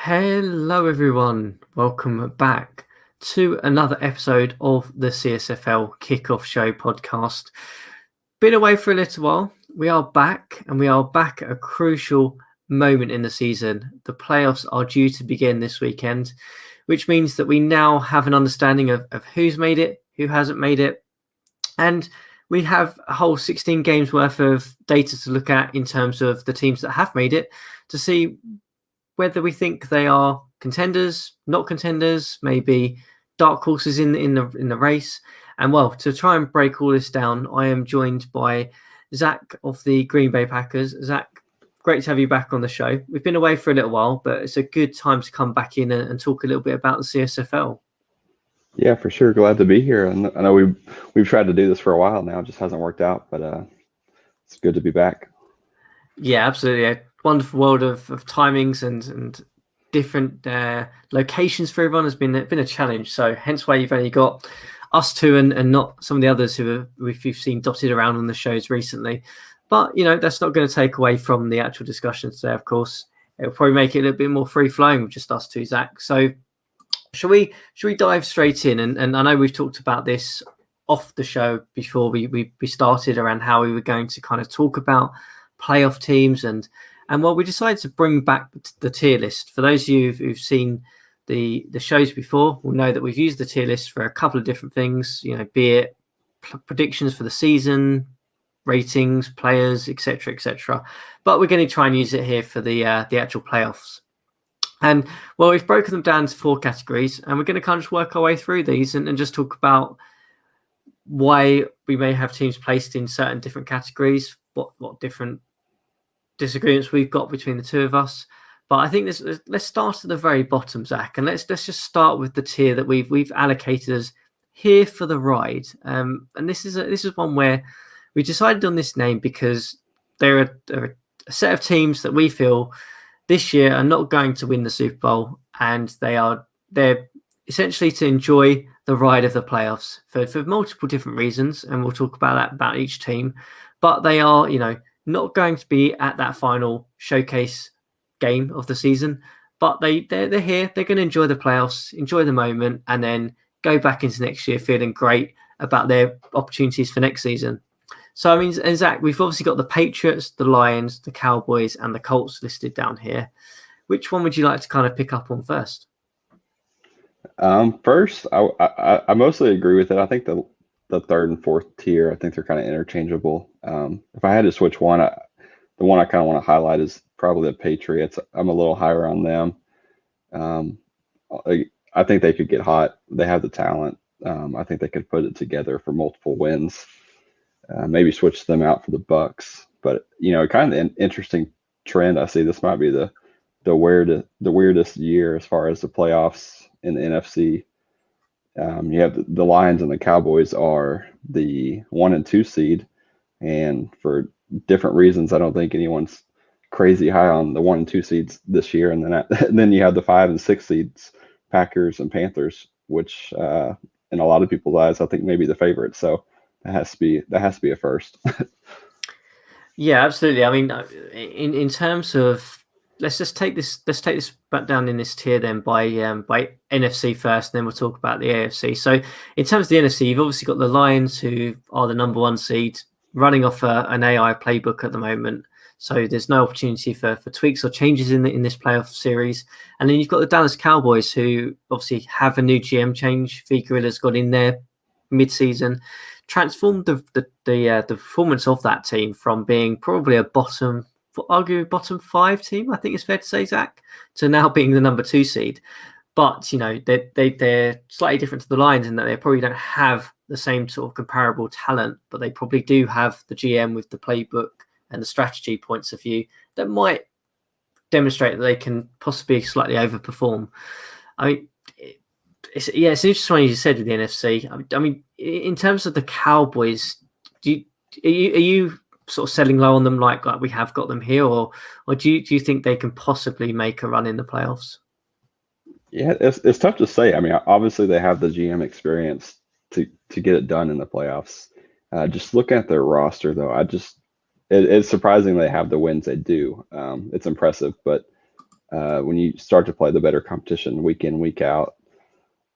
Hello, everyone. Welcome back to another episode of the CSFL Kickoff Show podcast. Been away for a little while. We are back, and we are back at a crucial moment in the season. The playoffs are due to begin this weekend, which means that we now have an understanding of who's made it, who hasn't made it, and we have a whole 16 games worth of data to look at in terms of the teams that have made it to see whether we think they are contenders, not contenders, maybe dark horses in the race. And well, to try and break all this down, I am joined by Zach of the Green Bay Packers. Zach, great to have you back on the show. We've been away for a little while, but it's a good time to come back in and talk a little bit about the CSFL. Yeah, for sure. Glad to be here. And I know we've tried to do this for a while now. It just hasn't worked out, but it's good to be back. Yeah, absolutely. A wonderful world of timings and different locations for everyone has been a challenge. So hence why you've only got us two and not some of the others you've seen dotted around on the shows recently. But that's not going to take away from the actual discussion today. Of course, it'll probably make it a little bit more free flowing with just us two, Zach. So should we dive straight in? And I know we've talked about this off the show before we started around how we were going to kind of talk about playoff teams and well, we decided to bring back the tier list. For those of you who've seen the shows before will know that we've used the tier list for a couple of different things, be it predictions for the season, ratings, players, etc. But we're going to try and use it here for the actual playoffs. And well, we've broken them down into 4 categories, and we're going to kind of just work our way through these and just talk about why we may have teams placed in certain different categories, what different disagreements we've got between the two of us. But I think let's start at the very bottom, Zach, and let's just start with the tier that we've allocated as here for the ride. And this is one where we decided on this name because there are a set of teams that we feel this year are not going to win the Super Bowl, and they're essentially to enjoy the ride of the playoffs for multiple different reasons, and we'll talk about that about each team. But they are, not going to be at that final showcase game of the season, but they're here. They're going to enjoy the playoffs, enjoy the moment, and then go back into next year feeling great about their opportunities for next season. So, I mean, and Zach, we've obviously got the Patriots, the Lions, the Cowboys, and the Colts listed down here. Which one would you like to kind of pick up on first? First, I mostly agree with it. I think the third and fourth tier, I think they're kind of interchangeable. If I had to switch one, the one I kind of want to highlight is probably the Patriots. I'm a little higher on them. I think they could get hot. They have the talent. I think they could put it together for multiple wins. Maybe switch them out for the Bucks. But kind of an interesting trend. I see this might be the weirdest year as far as the playoffs in the NFC. You have the Lions and the Cowboys are the 1 and 2 seed, and for different reasons, I don't think anyone's crazy high on the 1 and 2 seeds this year. And then you have the 5 and 6 seeds, Packers and Panthers, which in a lot of people's eyes, I think maybe the favorite. So that has to be a first. Yeah, absolutely. I mean, in terms of let's take this back down in this tier then by NFC first, and then we'll talk about the AFC. So in terms of the NFC, you've obviously got the Lions, who are the number 1 seed, running off an AI playbook at the moment. So there's no opportunity for tweaks or changes in this playoff series. And then you've got the Dallas Cowboys, who obviously have a new GM change. V Gorilla's got in there mid-season, transformed the performance of that team from being probably a bottom 5 team, I think it's fair to say, Zach, to now being the number 2 seed. But they're slightly different to the Lions in that they probably don't have the same sort of comparable talent, but they probably do have the GM with the playbook and the strategy points of view that might demonstrate that they can possibly slightly overperform. I mean, it's interesting what you said with the NFC. I mean, in terms of the Cowboys, are you sort of selling low on them like we have got them here, or do you think they can possibly make a run in the playoffs? Yeah, it's tough to say. I mean, obviously they have the GM experience to get it done in the playoffs. Just looking at their roster, though, it's surprising they have the wins they do. It's impressive, but when you start to play the better competition week in, week out,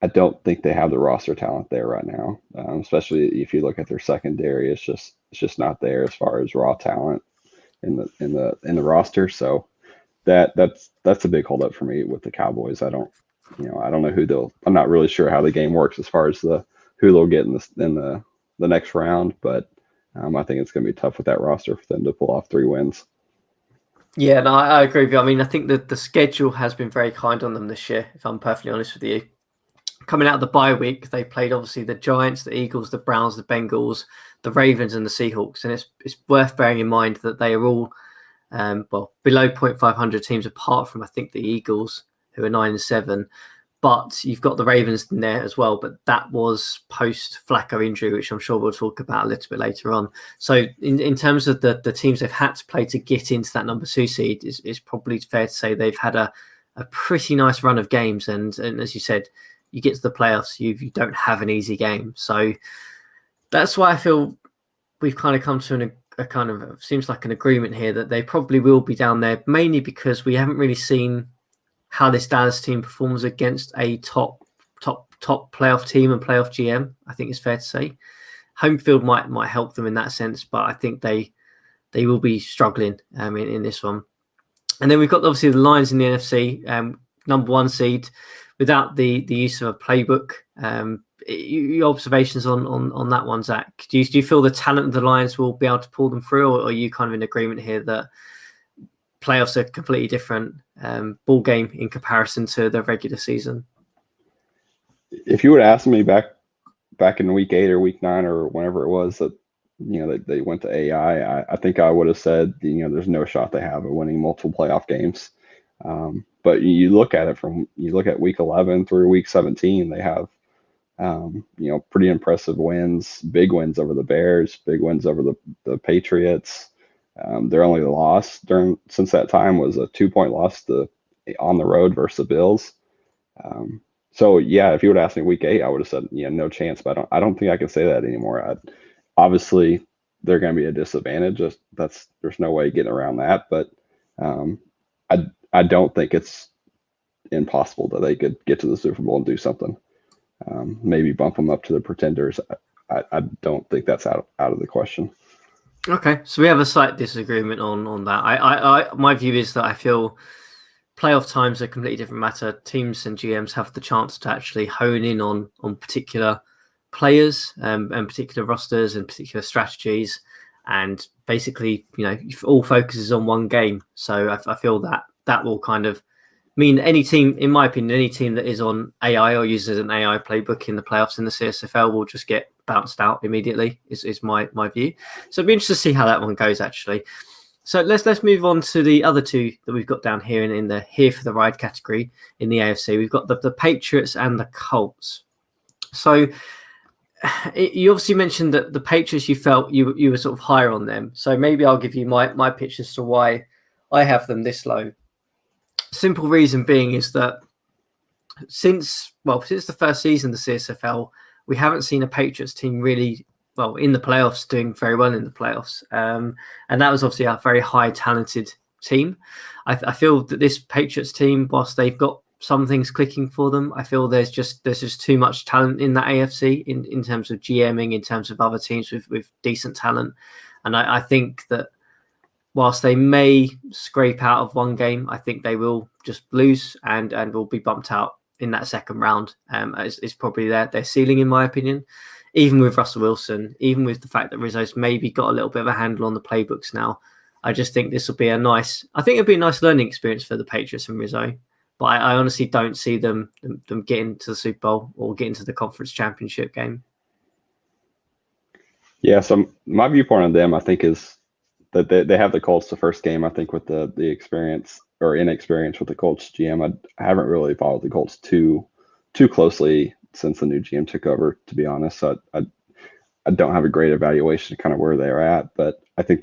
I don't think they have the roster talent there right now. Especially if you look at their secondary, it's just not there as far as raw talent in the roster. So that's a big holdup for me with the Cowboys. I don't know who they'll. I'm not really sure how the game works as far as who they'll get in the next round, but I think it's going to be tough with that roster for them to pull off 3 wins. Yeah, no, I agree with you. I mean, I think that the schedule has been very kind on them this year, if I'm perfectly honest with you. Coming out of the bye week, they played obviously the Giants, the Eagles, the Browns, the Bengals, the Ravens, and the Seahawks. And it's worth bearing in mind that they are all below 0.500 teams, apart from I think the Eagles, who are 9-7. But you've got the Ravens in there as well. But that was post Flacco injury, which I'm sure we'll talk about a little bit later on. So in terms of the teams they've had to play to get into that number 2 seed, it's probably fair to say they've had a pretty nice run of games. And as you said, you get to the playoffs, you don't have an easy game. So that's why I feel we've kind of come to a kind of, seems like an agreement here that they probably will be down there, mainly because we haven't really seen how this Dallas team performs against a top playoff team and playoff GM. I think it's fair to say home field might help them in that sense, but I think they will be struggling in this one. And then we've got obviously the Lions in the NFC, number 1 seed, without the use of a playbook. Your observations on that one, Zach? Do you feel the talent of the Lions will be able to pull them through, or are you kind of in agreement here that playoffs are a completely different ball game in comparison to the regular season? If you would ask me back in week 8 or week 9 or whenever it was that they went to AI, I think I would have said there's no shot they have at winning multiple playoff games. But you look at week 11 through week 17, they have pretty impressive wins, big wins over the Bears, big wins over the Patriots. Their only loss since that time was a 2-point loss on the road versus the Bills. So yeah, if you would ask me week 8, I would have said no chance. But I don't think I can say that anymore. Obviously, they're going to be a disadvantage. There's no way getting around that. But I don't think it's impossible that they could get to the Super Bowl and do something. Maybe bump them up to the Pretenders. I don't think that's out of the question. Okay, so we have a slight disagreement on that. I my view is that I feel playoff times are a completely different matter. Teams and GMs have the chance to actually hone in on particular players and particular rosters and particular strategies, and basically, all focuses on one game. So I feel that will kind of mean any team, in my opinion, any team that is on AI or uses an AI playbook in the playoffs in the CSFL will just get bounced out immediately, is my view. So it'd be interesting to see how that one goes, actually. So let's move on to the other 2 that we've got down here in the here for the ride category in the AFC. We've got the Patriots and the Colts. So you obviously mentioned that the Patriots, you felt you were sort of higher on them. So maybe I'll give you my pitch as to why I have them this low. Simple reason being is that since the first season of the CSFL, we haven't seen a Patriots team really in the playoffs doing very well in the playoffs, and that was obviously a very high talented team. I feel that this Patriots team, whilst they've got some things clicking for them, I feel there's just too much talent in that AFC in terms of GMing, in terms of other teams with decent talent, and I think that whilst they may scrape out of one game, I think they will just lose and will be bumped out in that second round. It's probably their ceiling, in my opinion. Even with Russell Wilson, even with the fact that Rizzo's maybe got a little bit of a handle on the playbooks now, I just think this will be a nice learning experience for the Patriots and Rizzo. But I honestly don't see them getting to the Super Bowl or getting to the conference championship game. Yeah, so my viewpoint on them, I think, is that they have the Colts the first game. I think with the experience or inexperience with the Colts GM, I haven't really followed the Colts too closely since the new GM took over, to be honest. So I don't have a great evaluation of kind of where they're at, but I think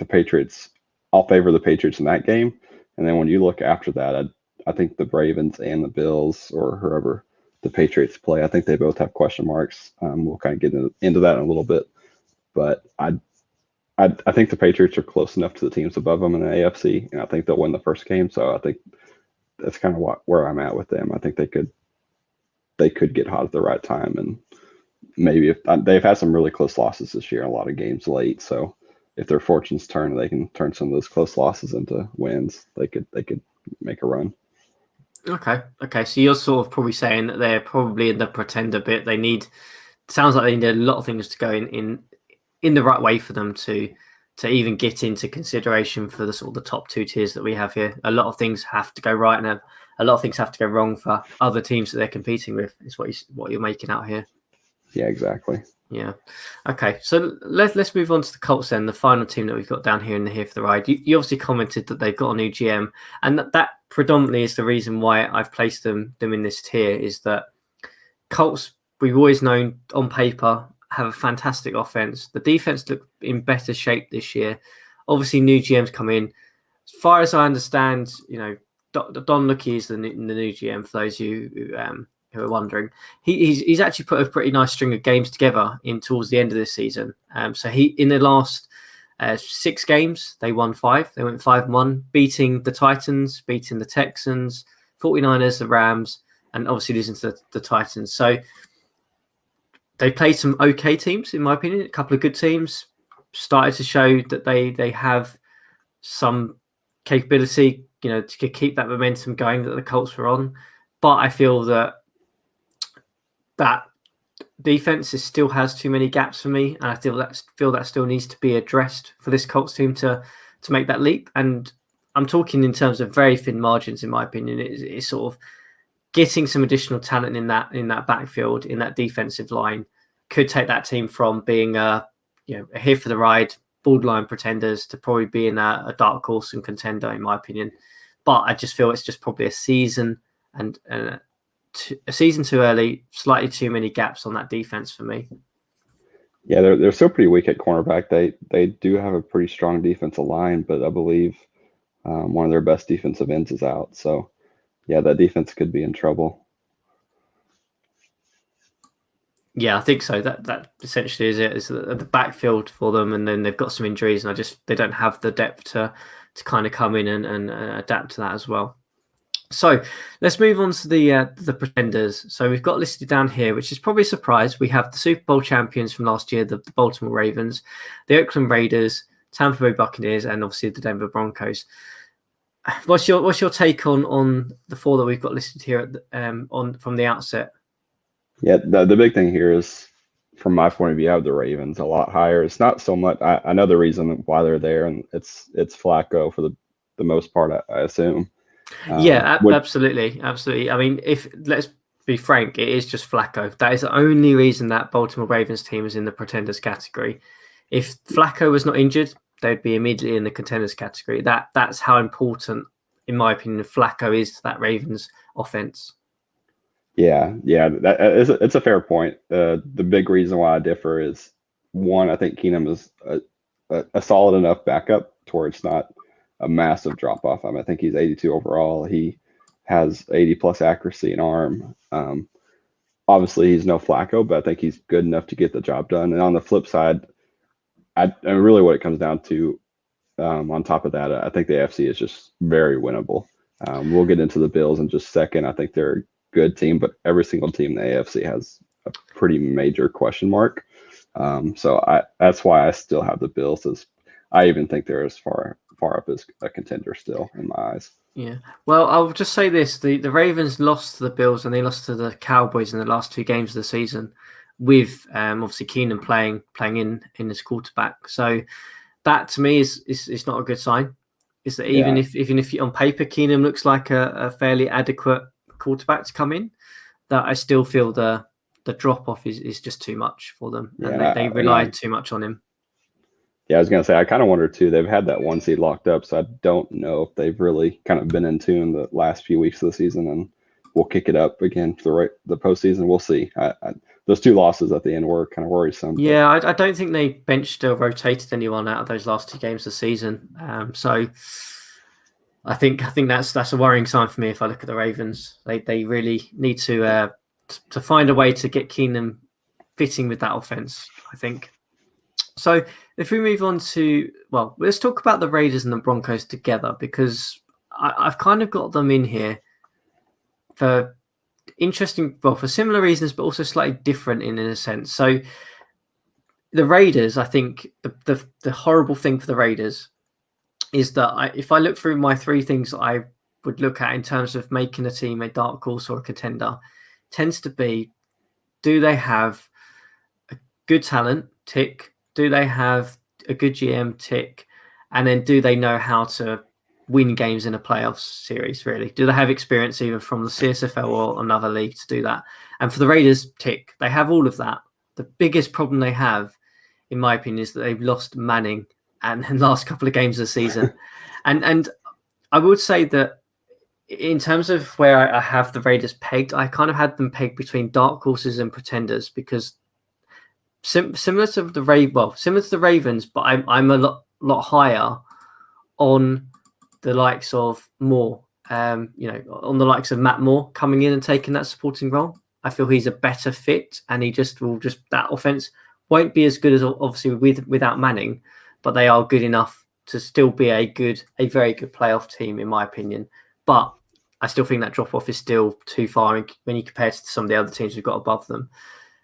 I'll favor the Patriots in that game. And then when you look after that, I think the Ravens and the Bills, or whoever the Patriots play, I think they both have question marks. We'll kind of get into that in a little bit, but I think the Patriots are close enough to the teams above them in the AFC, and I think they'll win the first game. So I think that's kind of where I'm at with them. I think they could get hot at the right time, and maybe if they've had some really close losses this year, a lot of games late. So if their fortunes turn, they can turn some of those close losses into wins. They could make a run. Okay. So you're sort of probably saying that they're probably in the pretender bit. Sounds like they need a lot of things to go in the right way for them to even get into consideration for the sort of the top two tiers that we have here. A lot of things have to go right, and a lot of things have to go wrong for other teams that they're competing with. Is what you're making out here. Yeah, exactly. Yeah. Okay. So let's move on to the Colts then, the final team that we've got down here in the Here for the Ride. You obviously commented that they've got a new GM, and that predominantly is the reason why I've placed them in this tier. Is that Colts, we've always known on paper, have a fantastic offense. The defense look in better shape this year. Obviously, new GMs come in. As far as I understand, Don Luckey is the new GM. For those of you who are wondering, he's actually put a pretty nice string of games together towards the end of this season. So he in the last 6 games, they won 5. They went 5-1, beating the Titans, beating the Texans, 49ers, the Rams, and obviously losing to the Titans. So they played some okay teams, in my opinion. A couple of good teams started to show that they have some capability, to keep that momentum going that the Colts were on. But I feel that defense still has too many gaps for me, and I feel that still needs to be addressed for this Colts team to make that leap. And I'm talking in terms of very thin margins, in my opinion. It's sort of getting some additional talent in that backfield, in that defensive line, could take that team from being a here for the ride, borderline pretenders, to probably being a dark horse and contender, in my opinion. But I just feel it's just probably a season and a season too early, slightly too many gaps on that defense for me. Yeah, they're still pretty weak at cornerback. They do have a pretty strong defensive line, but I believe one of their best defensive ends is out. So yeah, that defense could be in trouble. Yeah, I think so. That essentially is it. Is the backfield for them, and then they've got some injuries, and they don't have the depth to kind of come in and adapt to that as well. So let's move on to the pretenders. So we've got listed down here, which is probably a surprise. We have the Super Bowl champions from last year, the Baltimore Ravens, the Oakland Raiders, Tampa Bay Buccaneers, and obviously the Denver Broncos. What's your take on the 4 that we've got listed here from the outset? Yeah, the big thing here is, from my point of view, I have the Ravens a lot higher. It's not so much. I know the reason why they're there, and it's Flacco for the most part, I assume. Absolutely. I mean, let's be frank, it is just Flacco. That is the only reason that Baltimore Ravens team is in the pretenders category. If Flacco was not injured, they'd be immediately in the contenders category. That's how important, in my opinion, Flacco is to that Ravens offense. Yeah, it's a fair point. The big reason why I differ is, one, I think Keenum is a solid enough backup to where it's not a massive drop off. I think he's 82 overall. He has 80 plus accuracy and arm. Obviously, he's no Flacco, but I think he's good enough to get the job done. And on the flip side, and really what it comes down to, on top of that, I think the AFC is just very winnable. We'll get into the Bills in just a second. I think they're good team, but every single team in the AFC has a pretty major question mark. So that's why I still have the Bills. As I even think they're as far up as a contender still in my eyes. Yeah. Well, I'll just say this: the Ravens lost to the Bills and they lost to the Cowboys in the last 2 games of the season, with obviously Keenan playing in as quarterback. So that to me is not a good sign. Is that even if on paper Keenan looks like a fairly adequate quarterback to come in, that I still feel the drop off is just too much for them, and they rely too much on him. Yeah, I was gonna say, I kind of wonder too. They've had that 1 seed locked up, so I don't know if they've really kind of been in tune the last few weeks of the season, and we'll kick it up again for the postseason. We'll see. Those 2 losses at the end were kind of worrisome. Yeah, I don't think they benched or rotated anyone out of those last 2 games of the season. So I think that's a worrying sign for me. If I look at the Ravens, they really need to find a way to get Keenum fitting with that offense, I think. So if we move on to, let's talk about the Raiders and the Broncos together, because I've kind of got them in here for interesting, well, for similar reasons, but also slightly different in a sense. So the Raiders, I think the horrible thing for the Raiders is that if I look through my three things that I would look at in terms of making a team a dark horse or a contender, tends to be, do they have a good talent? Tick. Do they have a good GM? Tick. And then do they know how to win games in a playoff series, really? Do they have experience either from the CSFL or another league to do that? And for the Raiders, tick. They have all of that. The biggest problem they have, in my opinion, is that they've lost Manning and the last couple of games of the season. And I would say that in terms of where I have the Raiders pegged, I kind of had them pegged between dark horses and pretenders because similar to the Ravens, but I'm a lot higher on the likes of Moore. On the likes of Matt Moore coming in and taking that supporting role. I feel he's a better fit, and he that offense won't be as good as obviously without Manning, but they are good enough to still be a very good playoff team in my opinion. But I still think that drop off is still too far when you compare it to some of the other teams we've got above them.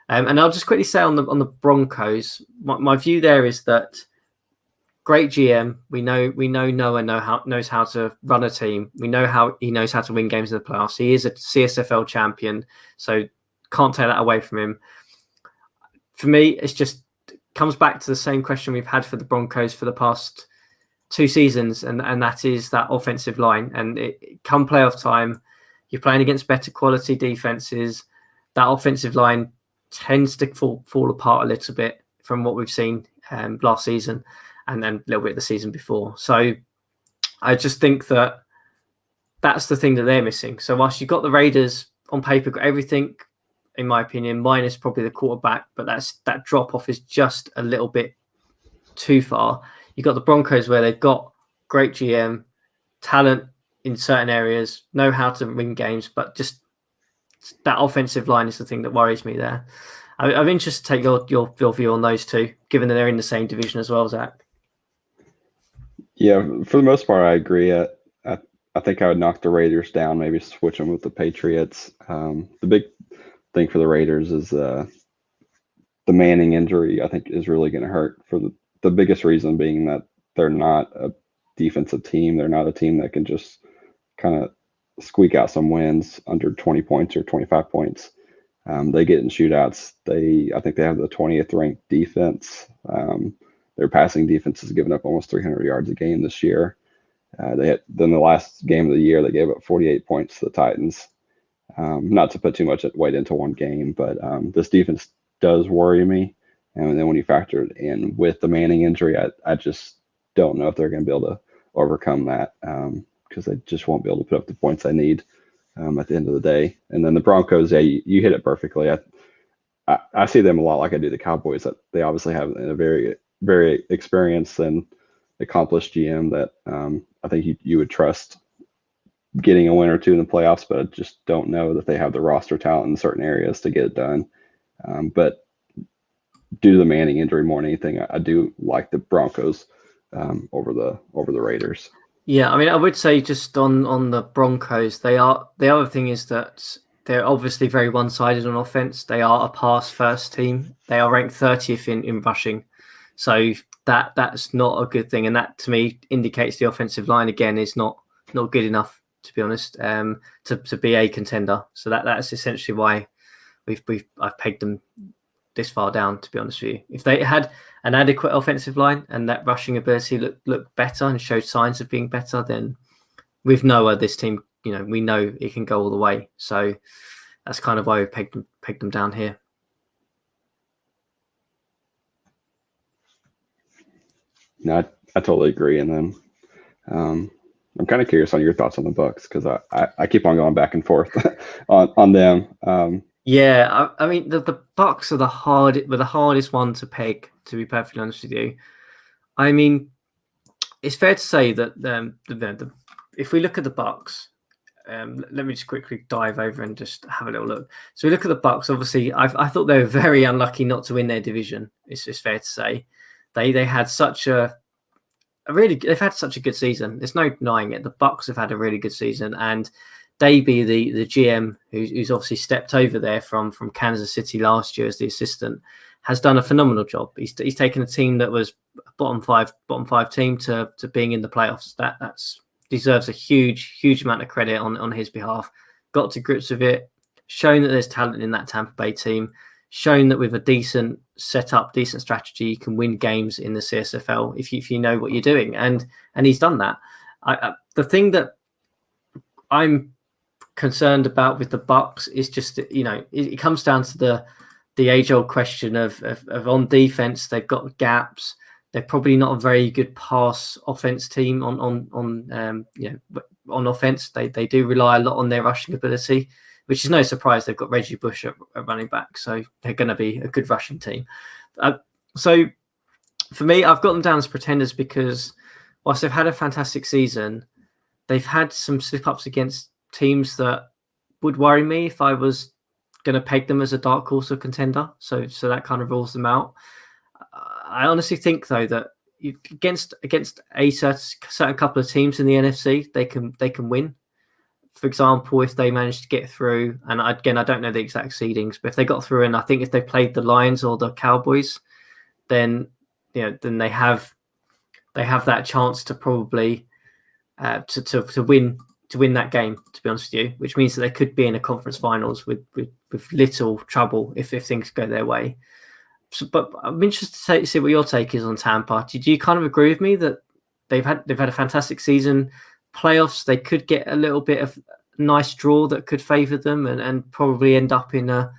And I'll just quickly say on the Broncos, my view there is that great GM. We know Noah knows how to run a team. We know how he knows how to win games in the playoffs. He is a CSFL champion, so can't take that away from him. For me, it's just comes back to the same question we've had for the Broncos for the past 2 seasons, and that is that offensive line. And come playoff time, you're playing against better quality defenses. That offensive line tends to fall apart a little bit from what we've seen last season and then a little bit the season before. So I just think that that's the thing that they're missing. So whilst you've got the Raiders on paper, got everything, in my opinion, minus probably the quarterback, but that drop off is just a little bit too far. You've got the Broncos where they've got great GM, talent in certain areas, know how to win games, but just that offensive line is the thing that worries me there. I'm interested to take your view on those two, given that they're in the same division as well, Zach. Yeah, for the most part, I agree. I think I would knock the Raiders down, maybe switch them with the Patriots. The big thing for the Raiders is the Manning injury, I think, is really going to hurt for the biggest reason being that they're not a defensive team. They're not a team that can just kind of squeak out some wins under 20 points or 25 points. They get in shootouts. I think they have the 20th ranked defense. Their passing defense has given up almost 300 yards a game this year. Then the last game of the year, they gave up 48 points to the Titans. Not to put too much weight into one game, but this defense does worry me. And then when you factor it in with the Manning injury, I just don't know if they're going to be able to overcome that because they just won't be able to put up the points they need at the end of the day. And then the Broncos, yeah, you hit it perfectly. I see them a lot like I do the Cowboys. That they obviously have a very, very experienced and accomplished GM that I think you would trust getting a win or two in the playoffs, but I just don't know that they have the roster talent in certain areas to get it done. But due to the Manning injury more than anything, I do like the Broncos over the Raiders. Yeah, I mean, I would say just on the Broncos, the other thing is that they're obviously very one-sided on offense. They are a pass-first team. They are ranked 30th in rushing, so that's not a good thing. And that to me indicates the offensive line again is not good enough, to be honest, to be a contender. So that's essentially why I've pegged them this far down, to be honest with you. If they had an adequate offensive line and that rushing ability looked better and showed signs of being better, then with Noah, this team, we know it can go all the way. So that's kind of why we've pegged them down here. No, I totally agree. And then I'm kind of curious on your thoughts on the Bucks because I keep on going back and forth on them. Yeah, I mean the Bucks are the hardest one to peg, to be perfectly honest with you. I mean, it's fair to say that if we look at the Bucks, let me just quickly dive over and just have a little look. So we look at the Bucks. Obviously, I thought they were very unlucky not to win their division. It's fair to say they had they've had such a good season. There's no denying it. The Bucks have had a really good season, and Davey, the GM, who's obviously stepped over there from Kansas City last year as the assistant, has done a phenomenal job. He's taken a team that was bottom five team to being in the playoffs. That's deserves a huge amount of credit on his behalf. Got to grips with it, shown that there's talent in that Tampa Bay team, shown that with a decent setup, decent strategy, you can win games in the CSFL if you know what you're doing, and he's done that. The thing that I'm concerned about with the Bucks is just that, it comes down to the age-old question of on defense, they've got gaps. They're probably not a very good pass offense team on offense. They do rely a lot on their rushing ability, which is no surprise. They've got Reggie Bush at running back, so they're going to be a good rushing team. So for me, I've got them down as pretenders because whilst they've had a fantastic season, they've had some slip-ups against teams that would worry me if I was going to peg them as a dark horse or contender. So that kind of rules them out. I honestly think though that against a certain couple of teams in the NFC, they can win. For example, if they managed to get through, and again, I don't know the exact seedings, but if they got through, and I think if they played the Lions or the Cowboys, then then they have that chance to probably to win that game, to be honest with you, which means that they could be in a conference finals with little trouble if things go their way. So, but I'm interested to see what your take is on Tampa. Do you kind of agree with me that they've had a fantastic season? Playoffs, they could get a little bit of nice draw that could favour them and probably end up in a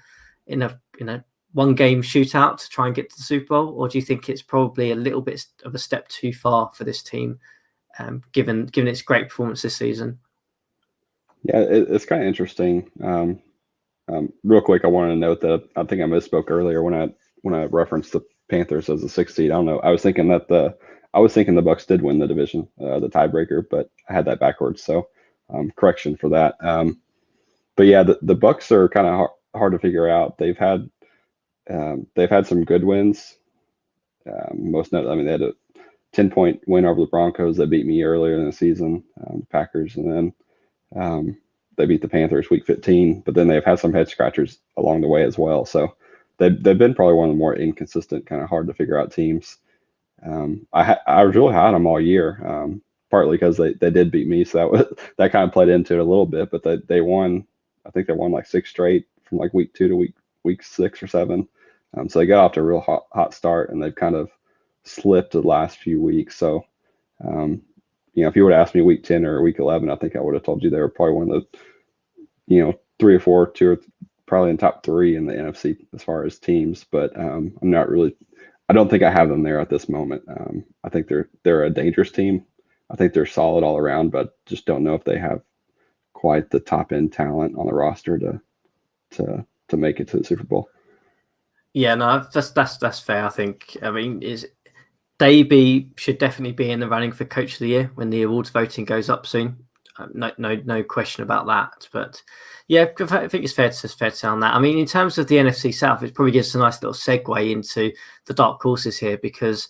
one game shootout to try and get to the Super Bowl? Or do you think it's probably a little bit of a step too far for this team, given its great performance this season? Yeah, it's kind of interesting. Real quick, I wanted to note that I think I misspoke earlier when I referenced the Panthers as a 6 seed. I don't know. I was thinking the Bucks did win the division, the tiebreaker, but I had that backwards. So correction for that. But yeah, the Bucks are kind of hard to figure out. They've had some good wins. Most notably, I mean, they had a 10-point win over the Broncos that beat me earlier in the season, Packers, and then they beat the Panthers week 15. But then they've had some head scratchers along the way as well. So they've been probably one of the more inconsistent, kind of hard to figure out teams. I was really high on them all year, partly because they did beat me, so that kind of played into it a little bit. But they won. I think they won like 6 straight from like week 2 to week 6 or 7. So they got off to a real hot start, and they've kind of slipped the last few weeks. So if you would have asked me week 10 or week 11, I think I would have told you they were probably one of the 3 or 4, 2 or probably in top 3 in the NFC as far as teams. But I'm not really. I don't think I have them there at this moment. I think they're a dangerous team. I think they're solid all around, but just don't know if they have quite the top end talent on the roster to make it to the Super Bowl. Yeah, no, that's fair. I think. I mean, Davey should definitely be in the running for Coach of the Year when the awards voting goes up soon. No question about that. But yeah, I think it's fair to say on that. I mean, in terms of the NFC South, it probably gives us a nice little segue into the dark horses here, because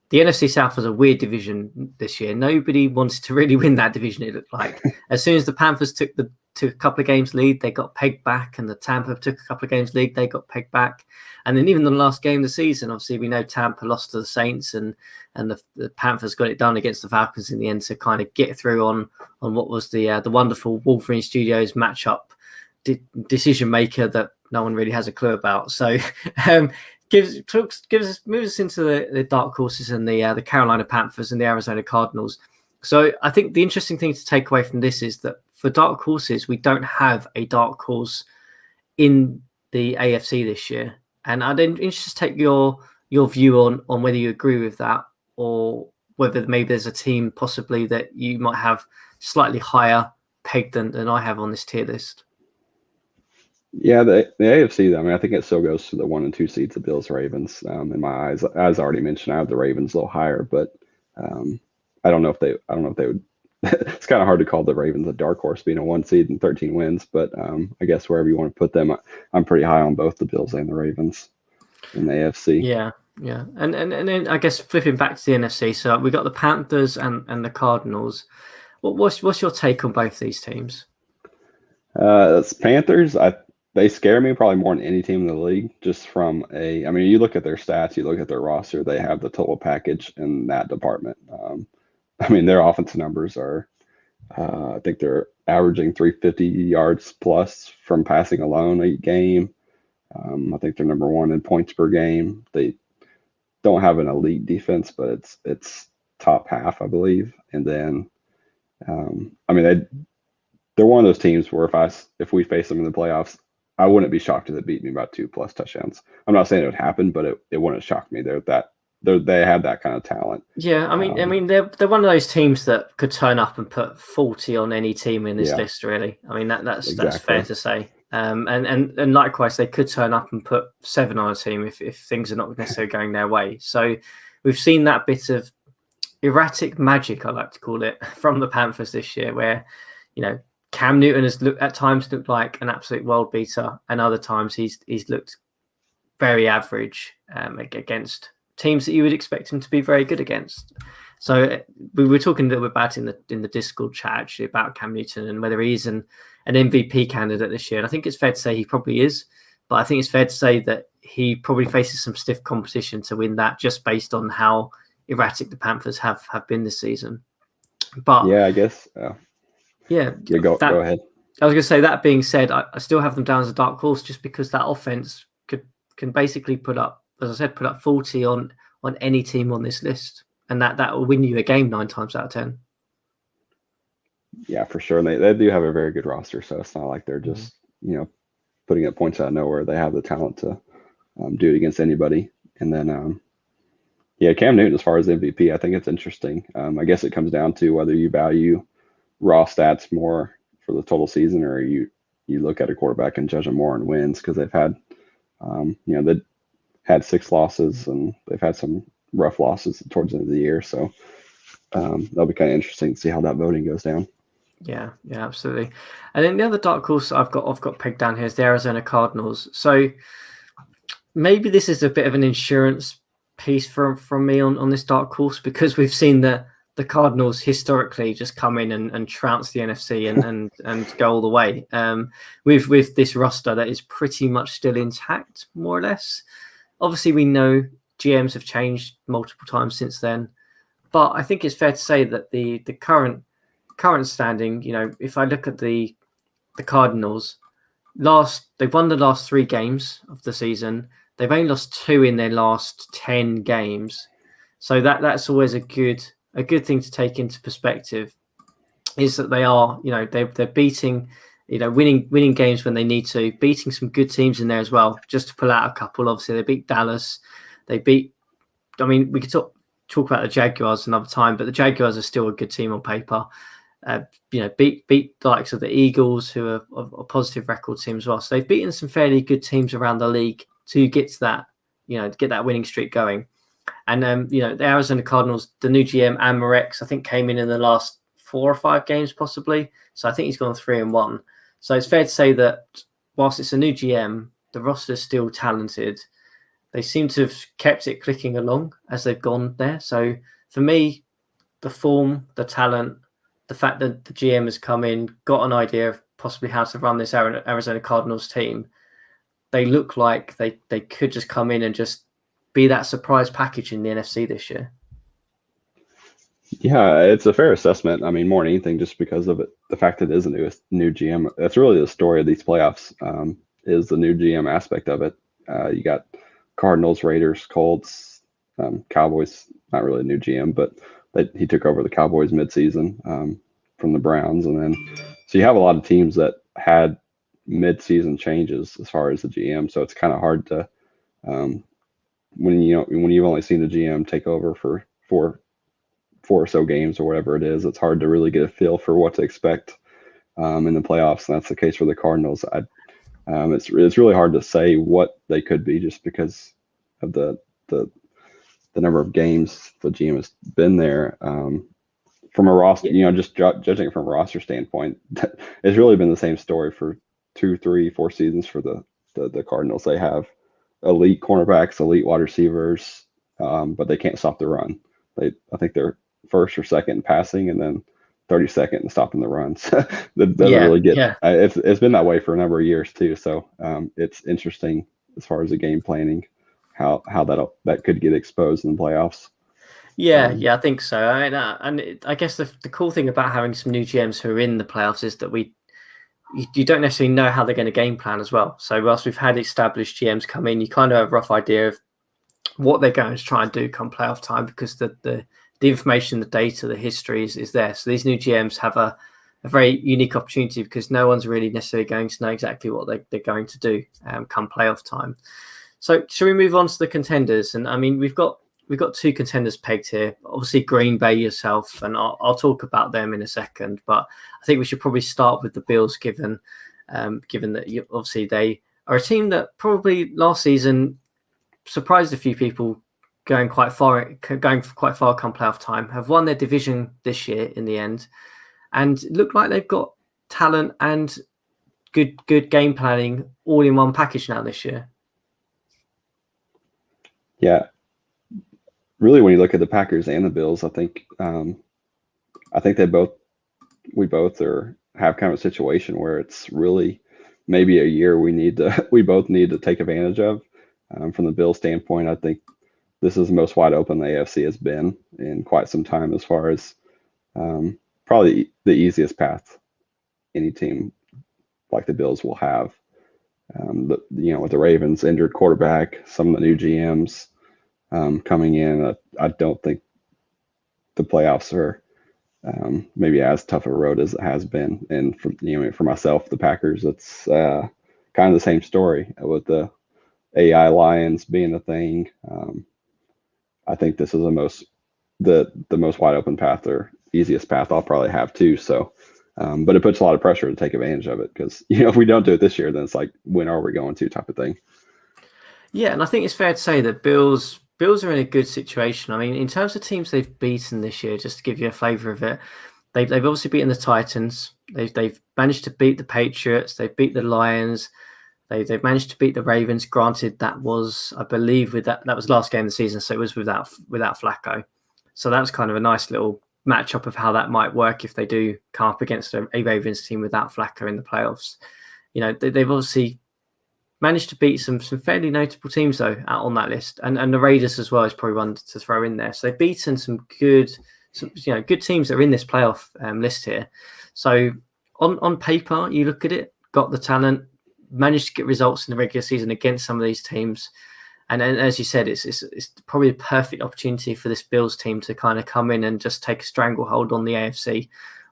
the NFC South was a weird division this year. Nobody wanted to really win that division, it looked like. As soon as the Panthers took a couple of games lead, they got pegged back, and the Tampa took a couple of games lead, they got pegged back. And then even the last game of the season, obviously we know Tampa lost to the Saints, and the Panthers got it done against the Falcons in the end to kind of get through on what was the wonderful Wolverine Studios matchup decision maker that no one really has a clue about. So moves us into the dark horses and the Carolina Panthers and the Arizona Cardinals. So I think the interesting thing to take away from this is that for dark horses, we don't have a dark horse in the AFC this year. And I'd interested to take your view on whether you agree with that, or whether maybe there's a team possibly that you might have slightly higher pegged than I have on this tier list. Yeah, the AFC, I mean, I think it still goes to the 1 and 2 seeds, the Bills, Ravens. In my eyes, as I already mentioned, I have the Ravens a little higher, but I don't know if they would. It's kind of hard to call the Ravens a dark horse being a 1 seed and 13 wins, but I guess wherever you want to put them, I'm pretty high on both the Bills and the Ravens in the AFC. Yeah. And then I guess flipping back to the NFC, so we got the Panthers and the Cardinals. What's your take on both these teams? It's Panthers. They scare me probably more than any team in the league. Just from I mean, you look at their stats, you look at their roster, they have the total package in that department. I mean, their offensive numbers are. I think they're averaging 350 yards plus from passing alone a game. I think they're number one in points per game. They don't have an elite defense, but it's top half, I believe. And then, I mean, they're one of those teams where if we face them in the playoffs, I wouldn't be shocked if they beat me by 2+ touchdowns. I'm not saying it would happen, but it wouldn't shock me. They have that kind of talent. Yeah, I mean, they're one of those teams that could turn up and put 40 on any team in this list. Really, I mean that's fair to say. And likewise, they could turn up and put 7 on a team if things are not necessarily going their way. So we've seen that bit of erratic magic, I like to call it, from the Panthers this year, where Cam Newton has at times looked like an absolute world beater, and other times he's looked very average against teams that you would expect him to be very good against. So we were talking a little bit about in the Discord chat actually about Cam Newton and whether he's an MVP candidate this year. And I think it's fair to say he probably is, but I think it's fair to say that he probably faces some stiff competition to win that just based on how erratic the Panthers have been this season. But yeah, I guess. Go ahead. I was going to say, that being said, I still have them down as a dark horse just because that offense can basically put up, as I said, put up 40 on any team on this list, and that will win you a game 9 times out of 10. Yeah, for sure. And they do have a very good roster, so it's not like they're just putting up points out of nowhere. They have the talent to do it against anybody. And then Cam Newton, as far as MVP, I think it's interesting. I guess it comes down to whether you value raw stats more for the total season, or you look at a quarterback and judge them more on wins, because they've had they had 6 losses and they've had some rough losses towards the end of the year. So that'll be kind of interesting to see how that voting goes down. Yeah, absolutely. And then the other dark horse I've got pegged down here is the Arizona Cardinals. So maybe this is a bit of an insurance piece from me on this dark horse, because we've seen the Cardinals historically just come in and trounce the NFC and go all the way with this roster that is pretty much still intact, more or less. Obviously, we know GMs have changed multiple times since then, but I think it's fair to say that the current standing, if I look at the Cardinals, they've won the last 3 games of the season. They've only lost 2 in their last 10 games, so that's always a good thing to take into perspective, is that they are, they're beating, winning games when they need to, beating some good teams in there as well. Just to pull out a couple, obviously they beat Dallas, we could talk about the Jaguars another time, but the Jaguars are still a good team on paper. Beat the likes of the Eagles, who are a positive record team as well. So they've beaten some fairly good teams around the league to get to that, get that winning streak going. And the Arizona Cardinals, the new GM Amorex, I think came in the last 4 or 5 games possibly. So I think he's gone 3-1. So it's fair to say that whilst it's a new GM, the roster's still talented. They seem to have kept it clicking along as they've gone there. So for me, the form, the talent, the fact that the GM has come in, got an idea of possibly how to run this Arizona Cardinals team, they look like they could just come in and just be that surprise package in the NFC this year. Yeah, it's a fair assessment. I mean, more than anything, just because of the fact that it is a new GM. That's really the story of these playoffs, is the new GM aspect of it. You got Cardinals, Raiders, Colts, Cowboys, not really a new GM, but he took over the Cowboys midseason from the Browns. And then, so you have a lot of teams that had midseason changes as far as the GM. So it's kind of hard to, when you've only seen the GM take over for four or so games or whatever it is, it's hard to really get a feel for what to expect in the playoffs. And that's the case for the Cardinals. It's really hard to say what they could be, just because of the number of games the GM has been there. From a roster, just judging it from a roster standpoint, it's really been the same story for 2, 3, 4 seasons for the Cardinals. They have elite cornerbacks, elite wide receivers, but they can't stop the run. I think they're first or second in passing, and then 30-second and stopping the runs. That doesn't Yeah, really get. yeah. It's been that way for a number of years too. So it's interesting as far as the game planning, how that could get exposed in the playoffs. Yeah, I think so. I guess the cool thing about having some new GMs who are in the playoffs is that you don't necessarily know how they're going to game plan as well. So whilst we've had established GMs come in, you kind of have a rough idea of what they're going to try and do come playoff time, because the information, the data, the history is there. So these new GMs have a very unique opportunity, because no one's really necessarily going to know exactly what they're going to do come playoff time. So shall we move on to the contenders? And I mean, we've got two contenders pegged here. Obviously, Green Bay, yourself, and I'll talk about them in a second. But I think we should probably start with the Bills, given that obviously they are a team that probably last season surprised a few people, going quite far come playoff time. Have won their division this year in the end, and look like they've got talent and good game planning all in one package now this year. Yeah, really, when you look at the Packers and the Bills, I think we both have kind of a situation where it's really maybe a year we both need to take advantage of. From the Bills standpoint, I think this is the most wide open the AFC has been in quite some time, as far as probably the easiest path any team like the Bills will have. With the Ravens injured quarterback, some of the new GMs coming in, I don't think the playoffs are maybe as tough a road as it has been. And for myself, the Packers, it's kind of the same story with the AI Lions being a thing. I think this is the most wide open path, or easiest path I'll probably have too. So, but it puts a lot of pressure to take advantage of it, because if we don't do it this year, then it's like, when are we going to, type of thing. Yeah, and I think it's fair to say that Bills are in a good situation. I mean, in terms of teams they've beaten this year, just to give you a flavour of it, they've obviously beaten the Titans. They've managed to beat the Patriots. They've beat the Lions. They've managed to beat the Ravens. Granted, that was, I believe, that was last game of the season, so it was without Flacco. So that's kind of a nice little matchup of how that might work if they do come up against a Ravens team without Flacco in the playoffs. They've obviously managed to beat some fairly notable teams though out on that list, and the Raiders as well is probably one to throw in there. So they've beaten some good teams that are in this playoff list here. So on paper, you look at it, got the talent, managed to get results in the regular season against some of these teams, and as you said, it's probably a perfect opportunity for this Bills team to kind of come in and just take a stranglehold on the AFC,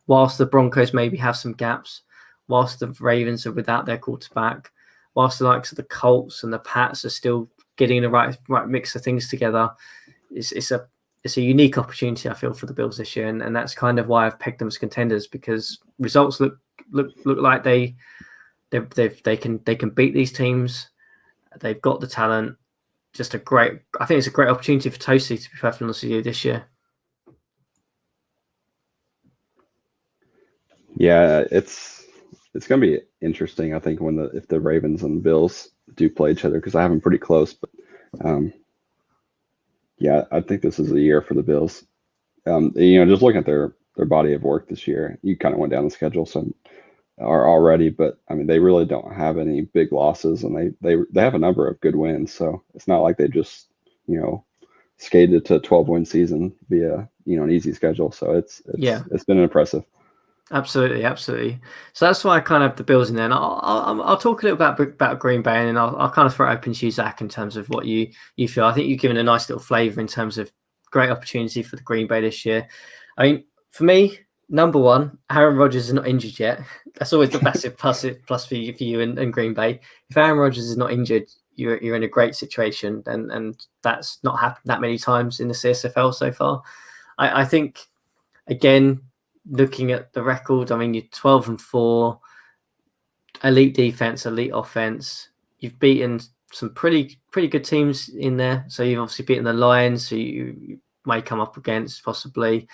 whilst the Broncos maybe have some gaps, whilst the Ravens are without their quarterback, whilst the likes of the Colts and the Pats are still getting the right mix of things together. It's a unique opportunity, I feel, for the Bills this year, and that's kind of why I've pegged them as contenders, because results look like they can beat these teams. They've got the talent. I think it's a great opportunity for Toasty, to be perfectly honest with you, this year. Yeah, it's going to be interesting, I think, if the Ravens and the Bills do play each other, because I have them pretty close. But yeah, I think this is a year for the Bills. Just looking at their body of work this year, you kind of went down the schedule some are already, but I mean, they really don't have any big losses, and they have a number of good wins. So it's not like they just skated to a 12-win season via an easy schedule. So it's been impressive. Absolutely. So that's why I kind of have the Bills in there, and I'll talk a little about Green Bay, and then I'll kind of throw it open to you, Zach, in terms of what you feel. I think you've given a nice little flavour in terms of great opportunity for the Green Bay this year. I mean, for me, number one, Aaron Rodgers is not injured yet. That's always the massive plus for you and Green Bay. If Aaron Rodgers is not injured, you're in a great situation, and that's not happened that many times in the CSFL so far. I think, again, looking at the record, I mean, you're 12-4, elite defense, elite offense. You've beaten some pretty good teams in there. So you've obviously beaten the Lions, who you may come up against possibly.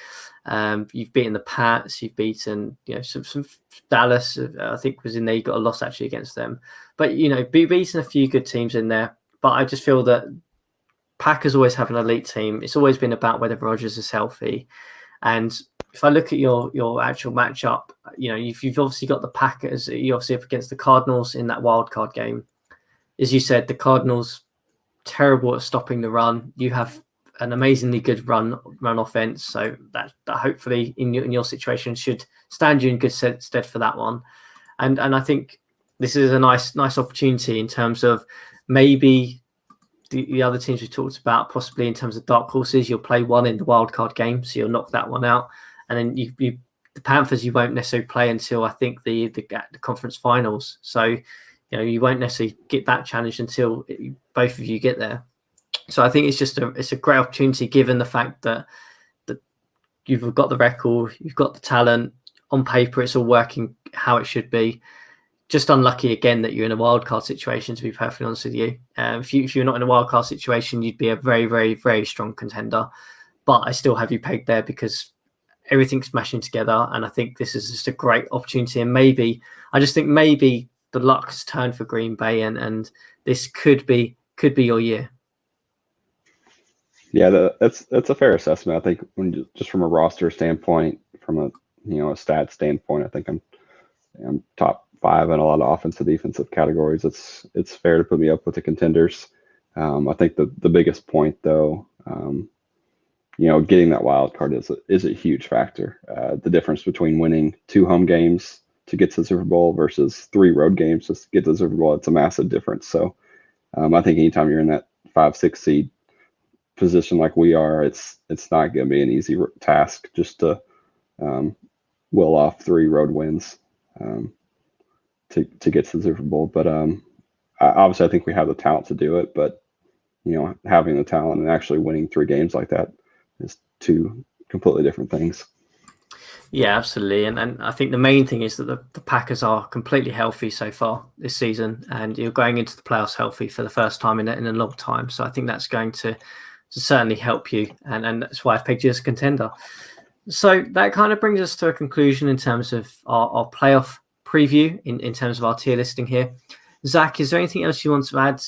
You've beaten the Pats. You've beaten some Dallas, I think, was in there. You got a loss actually against them, but beaten a few good teams in there. But I just feel that Packers always have an elite team. It's always been about whether Rodgers is healthy, and if I look at your actual matchup, you've obviously got the Packers. You're obviously up against the Cardinals in that wild card game. As you said, the Cardinals terrible at stopping the run. You have an amazingly good run offense, so that hopefully in your situation should stand you in good stead for that one. And I think this is a nice opportunity in terms of maybe the other teams we talked about, possibly in terms of dark horses. You'll play one in the wild card game, so you'll knock that one out, and then the Panthers you won't necessarily play until I think the conference finals. So you won't necessarily get that challenge until both of you get there. So I think it's a great opportunity given the fact that you've got the record, you've got the talent. On paper, it's all working how it should be. Just unlucky again that you're in a wildcard situation, to be perfectly honest with you. If you're not in a wildcard situation, you'd be a very, very, very strong contender. But I still have you pegged there because everything's smashing together. And I think this is just a great opportunity. And I just think maybe the luck has turned for Green Bay and this could be your year. Yeah, that's a fair assessment. I think just from a roster standpoint, from a stat standpoint, I think I'm top 5 in a lot of offensive defensive categories. It's fair to put me up with the contenders. I think the biggest point though, getting that wild card is a huge factor. The difference between winning 2 home games to get to the Super Bowl versus 3 road games just to get to the Super Bowl, it's a massive difference. So I think anytime you're in that 5-6 seed position like we are, it's not going to be an easy task just to will off 3 road wins to get to the Super Bowl. But obviously I think we have the talent to do it, but having the talent and actually winning 3 games like that is 2 completely different things. Yeah, absolutely. And I think the main thing is that the Packers are completely healthy so far this season, and you're going into the playoffs healthy for the first time in a long time. So I think that's going to certainly help you, and that's why I've pegged you as a contender. So that kind of brings us to a conclusion in terms of our playoff preview in terms of our tier listing here. Zach, is there anything else you want to add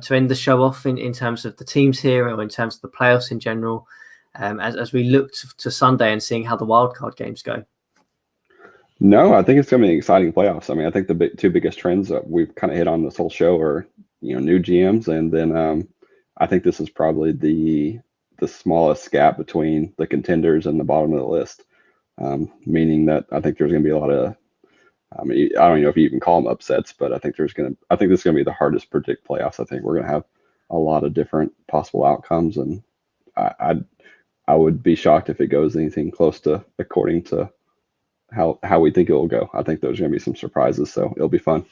to end the show off in terms of the teams here or in terms of the playoffs in general, as we look to Sunday and seeing how the wildcard games go? No, I think it's going to be exciting playoffs. I mean, I think the 2 biggest trends that we've kind of hit on this whole show are, new GMs, and then I think this is probably the smallest gap between the contenders and the bottom of the list, meaning that I think there's going to be a lot of, I don't know if you even call them upsets, but I think this is going to be the hardest to predict playoffs. I think we're going to have a lot of different possible outcomes, and I would be shocked if it goes anything close to according to how we think it will go. I think there's going to be some surprises, so it'll be fun.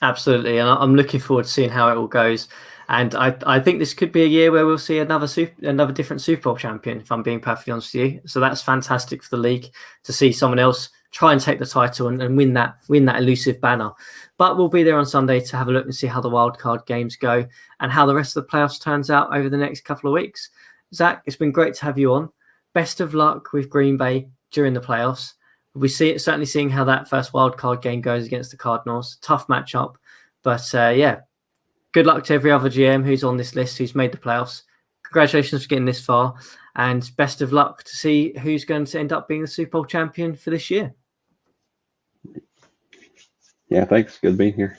Absolutely, and I'm looking forward to seeing how it all goes. And I think this could be a year where we'll see another different Super Bowl champion, if I'm being perfectly honest with you. So that's fantastic for the league to see someone else try and take the title and win that elusive banner. But we'll be there on Sunday to have a look and see how the wildcard games go and how the rest of the playoffs turns out over the next couple of weeks. Zach, it's been great to have you on. Best of luck with Green Bay during the playoffs. We certainly seeing how that first wildcard game goes against the Cardinals. Tough matchup, but yeah. Good luck to every other GM who's on this list, who's made the playoffs. Congratulations for getting this far, and best of luck to see who's going to end up being the Super Bowl champion for this year. Yeah, thanks. Good being here.